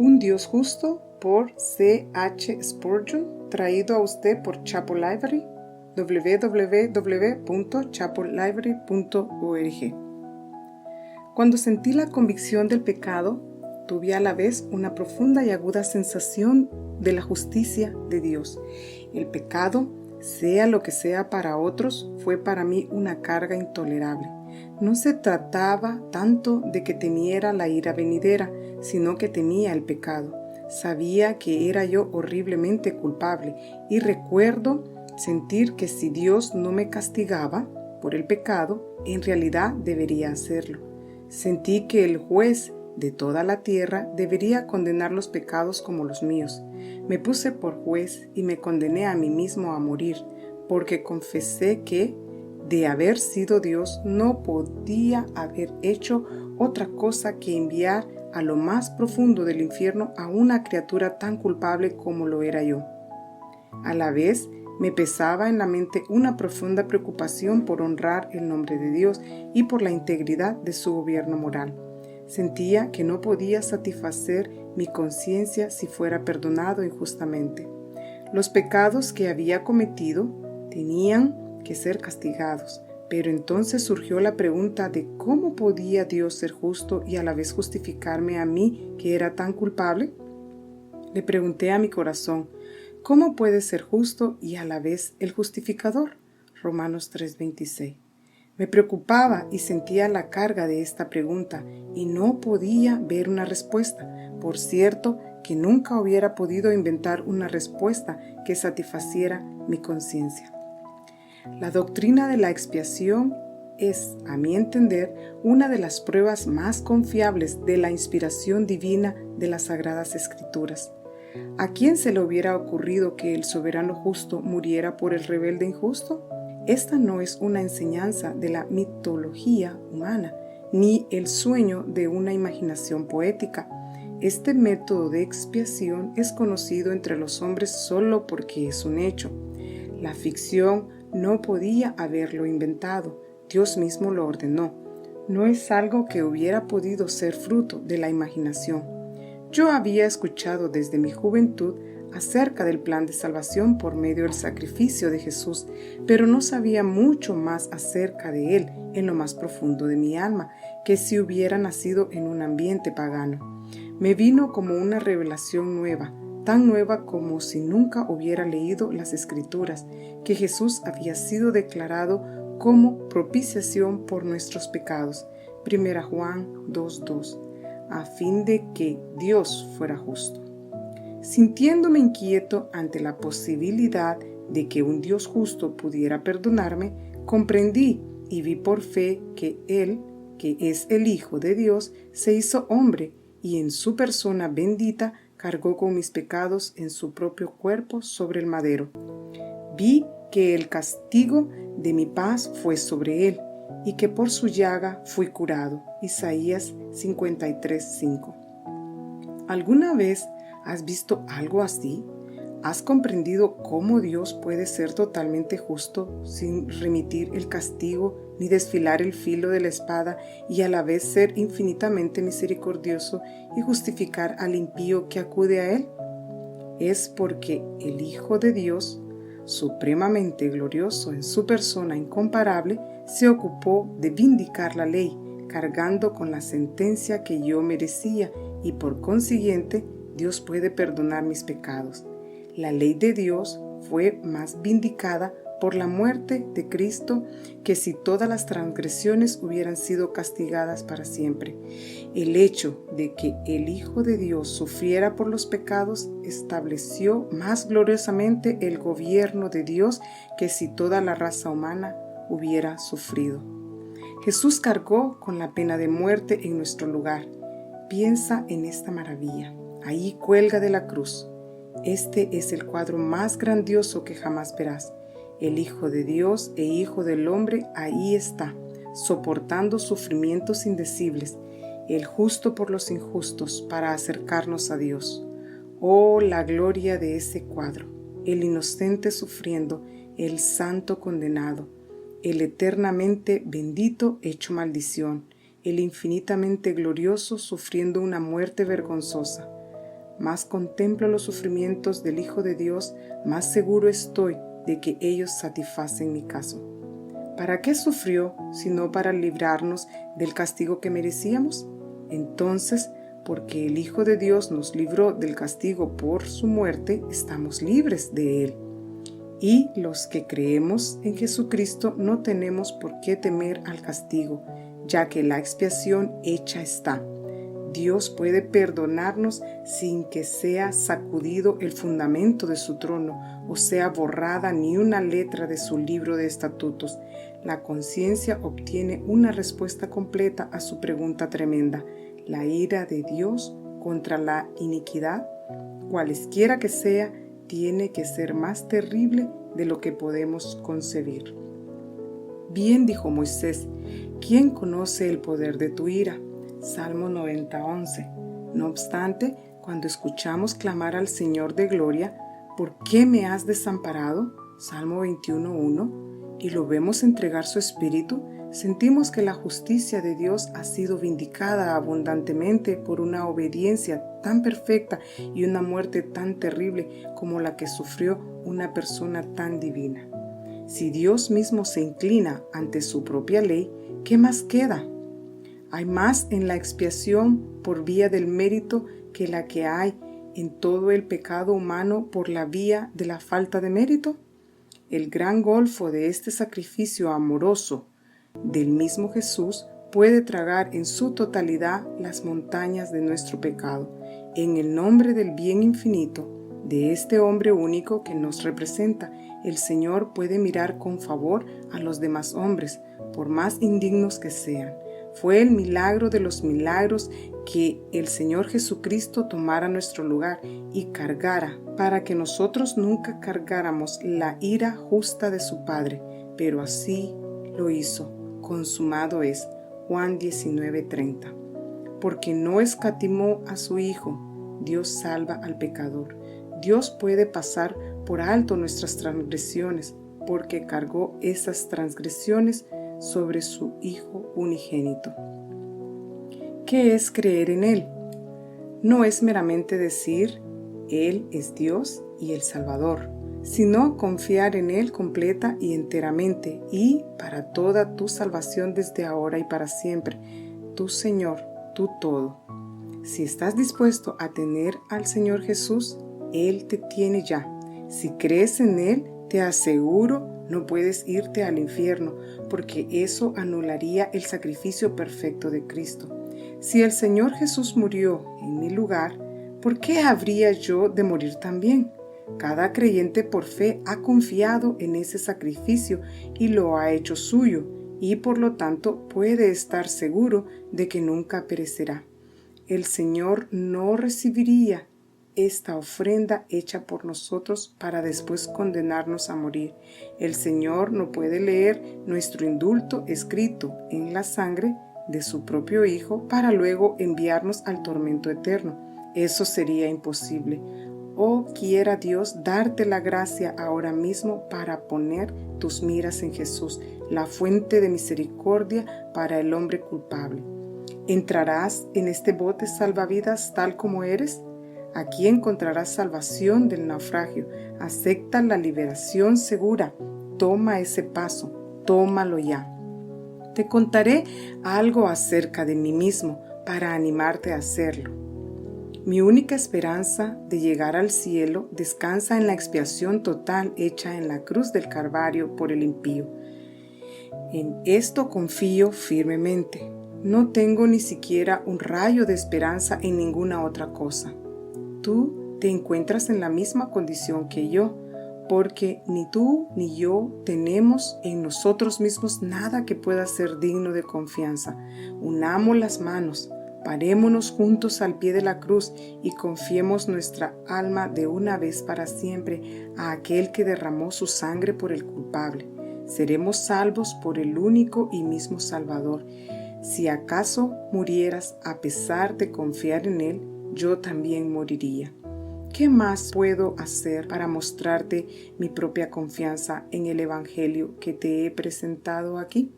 Un Dios justo por C. H. Spurgeon, traído a usted por Chapel Library, www.chapellibrary.org. Cuando sentí la convicción del pecado, tuve a la vez una profunda y aguda sensación de la justicia de Dios. El pecado, sea lo que sea para otros, fue para mí una carga intolerable. No se trataba tanto de que temiera la ira venidera, sino que temía el pecado. Sabía que era yo horriblemente culpable y recuerdo sentir que si Dios no me castigaba por el pecado, en realidad debería hacerlo. Sentí que el juez de toda la tierra debería condenar los pecados como los míos. Me puse por juez y me condené a mí mismo a morir, porque confesé que, de haber sido Dios, no podía haber hecho otra cosa que enviar a lo más profundo del infierno a una criatura tan culpable como lo era yo. A la vez, me pesaba en la mente una profunda preocupación por honrar el nombre de Dios y por la integridad de su gobierno moral. Sentía que no podía satisfacer mi conciencia si fuera perdonado injustamente. Los pecados que había cometido tenían que ser castigados, pero entonces surgió la pregunta de cómo podía Dios ser justo y a la vez justificarme a mí que era tan culpable. Le pregunté a mi corazón, ¿cómo puede ser justo y a la vez el justificador? Romanos 3:26. Me preocupaba y sentía la carga de esta pregunta y no podía ver una respuesta. Por cierto, que nunca hubiera podido inventar una respuesta que satisfaciera mi conciencia. La doctrina de la expiación es, a mi entender, una de las pruebas más confiables de la inspiración divina de las Sagradas Escrituras. ¿A quién se le hubiera ocurrido que el soberano justo muriera por el rebelde injusto? Esta no es una enseñanza de la mitología humana, ni el sueño de una imaginación poética. Este método de expiación es conocido entre los hombres solo porque es un hecho. La ficción no podía haberlo inventado, Dios mismo lo ordenó. No es algo que hubiera podido ser fruto de la imaginación. Yo había escuchado desde mi juventud acerca del plan de salvación por medio del sacrificio de Jesús, pero no sabía mucho más acerca de él en lo más profundo de mi alma que si hubiera nacido en un ambiente pagano. Me vino como una revelación nueva, tan nueva como si nunca hubiera leído las Escrituras, que Jesús había sido declarado como propiciación por nuestros pecados. 1 Juan 2:2, a fin de que Dios fuera justo. Sintiéndome inquieto ante la posibilidad de que un Dios justo pudiera perdonarme, comprendí y vi por fe que Él, que es el Hijo de Dios, se hizo hombre y en su persona bendita cargó con mis pecados en su propio cuerpo sobre el madero. Vi que el castigo de mi paz fue sobre él y que por su llaga fui curado. Isaías 53:5. ¿Alguna vez has visto algo así? ¿Has comprendido cómo Dios puede ser totalmente justo sin remitir el castigo ni desfilar el filo de la espada y a la vez ser infinitamente misericordioso y justificar al impío que acude a él? Es porque el Hijo de Dios, supremamente glorioso en su persona incomparable, se ocupó de vindicar la ley, cargando con la sentencia que yo merecía, y por consiguiente Dios puede perdonar mis pecados. La ley de Dios fue más vindicada por la muerte de Cristo que si todas las transgresiones hubieran sido castigadas para siempre. El hecho de que el Hijo de Dios sufriera por los pecados estableció más gloriosamente el gobierno de Dios que si toda la raza humana hubiera sufrido. Jesús cargó con la pena de muerte en nuestro lugar. Piensa en esta maravilla. Ahí cuelga de la cruz. Este es el cuadro más grandioso que jamás verás. El Hijo de Dios e Hijo del Hombre ahí está, soportando sufrimientos indecibles, el justo por los injustos para acercarnos a Dios. Oh, la gloria de ese cuadro, el inocente sufriendo, el santo condenado, el eternamente bendito hecho maldición, el infinitamente glorioso sufriendo una muerte vergonzosa. más contemplo los sufrimientos del Hijo de Dios, más seguro estoy de que ellos satisfacen mi caso. ¿Para qué sufrió, sino para librarnos del castigo que merecíamos? Entonces, porque el Hijo de Dios nos libró del castigo por su muerte, estamos libres de él. Y los que creemos en Jesucristo no tenemos por qué temer al castigo, ya que la expiación hecha está. Dios puede perdonarnos sin que sea sacudido el fundamento de su trono o sea borrada ni una letra de su libro de estatutos. La conciencia obtiene una respuesta completa a su pregunta tremenda. La ira de Dios contra la iniquidad, cualesquiera que sea, tiene que ser más terrible de lo que podemos concebir. Bien dijo Moisés, ¿quién conoce el poder de tu ira? Salmo 90:11. No obstante, cuando escuchamos clamar al Señor de gloria, ¿por qué me has desamparado? Salmo 21:1. Y lo vemos entregar su espíritu, sentimos que la justicia de Dios ha sido vindicada abundantemente por una obediencia tan perfecta y una muerte tan terrible como la que sufrió una persona tan divina. Si Dios mismo se inclina ante su propia ley, ¿qué más queda? ¿Hay más en la expiación por vía del mérito que la que hay en todo el pecado humano por la vía de la falta de mérito? El gran golfo de este sacrificio amoroso del mismo Jesús puede tragar en su totalidad las montañas de nuestro pecado, en el nombre del bien infinito de este hombre único que nos representa. El Señor puede mirar con favor a los demás hombres, por más indignos que sean. Fue el milagro de los milagros que el Señor Jesucristo tomara nuestro lugar y cargara, para que nosotros nunca cargáramos la ira justa de su Padre, pero así lo hizo. Consumado es. Juan 19:30. Porque no escatimó a su Hijo, Dios salva al pecador. Dios puede pasar por alto nuestras transgresiones, porque cargó esas transgresiones sobre su Hijo unigénito. ¿Qué es creer en Él? No es meramente decir, Él es Dios y el Salvador, sino confiar en Él completa y enteramente y para toda tu salvación desde ahora y para siempre, tu Señor, tu todo. Si estás dispuesto a tener al Señor Jesús, Él te tiene ya. Si crees en Él, te aseguro, no puedes irte al infierno, porque eso anularía el sacrificio perfecto de Cristo. Si el Señor Jesús murió en mi lugar, ¿por qué habría yo de morir también? Cada creyente por fe ha confiado en ese sacrificio y lo ha hecho suyo, y por lo tanto puede estar seguro de que nunca perecerá. El Señor no recibiría esta ofrenda hecha por nosotros para después condenarnos a morir. El Señor no puede leer nuestro indulto escrito en la sangre de su propio Hijo para luego enviarnos al tormento eterno. Eso sería imposible. Oh, quiera Dios darte la gracia ahora mismo para poner tus miras en Jesús, la fuente de misericordia para el hombre culpable. ¿Entrarás en este bote salvavidas tal como eres? Aquí encontrarás salvación del naufragio. Acepta la liberación segura. Toma ese paso. Tómalo ya. Te contaré algo acerca de mí mismo para animarte a hacerlo. Mi única esperanza de llegar al cielo descansa en la expiación total hecha en la cruz del Calvario por el impío. En esto confío firmemente. No tengo ni siquiera un rayo de esperanza en ninguna otra cosa. Tú te encuentras en la misma condición que yo, porque ni tú ni yo tenemos en nosotros mismos nada que pueda ser digno de confianza. Unamos las manos, parémonos juntos al pie de la cruz y confiemos nuestra alma de una vez para siempre a aquel que derramó su sangre por el culpable. Seremos salvos por el único y mismo Salvador. Si acaso murieras a pesar de confiar en Él, yo también moriría. ¿Qué más puedo hacer para mostrarte mi propia confianza en el Evangelio que te he presentado aquí?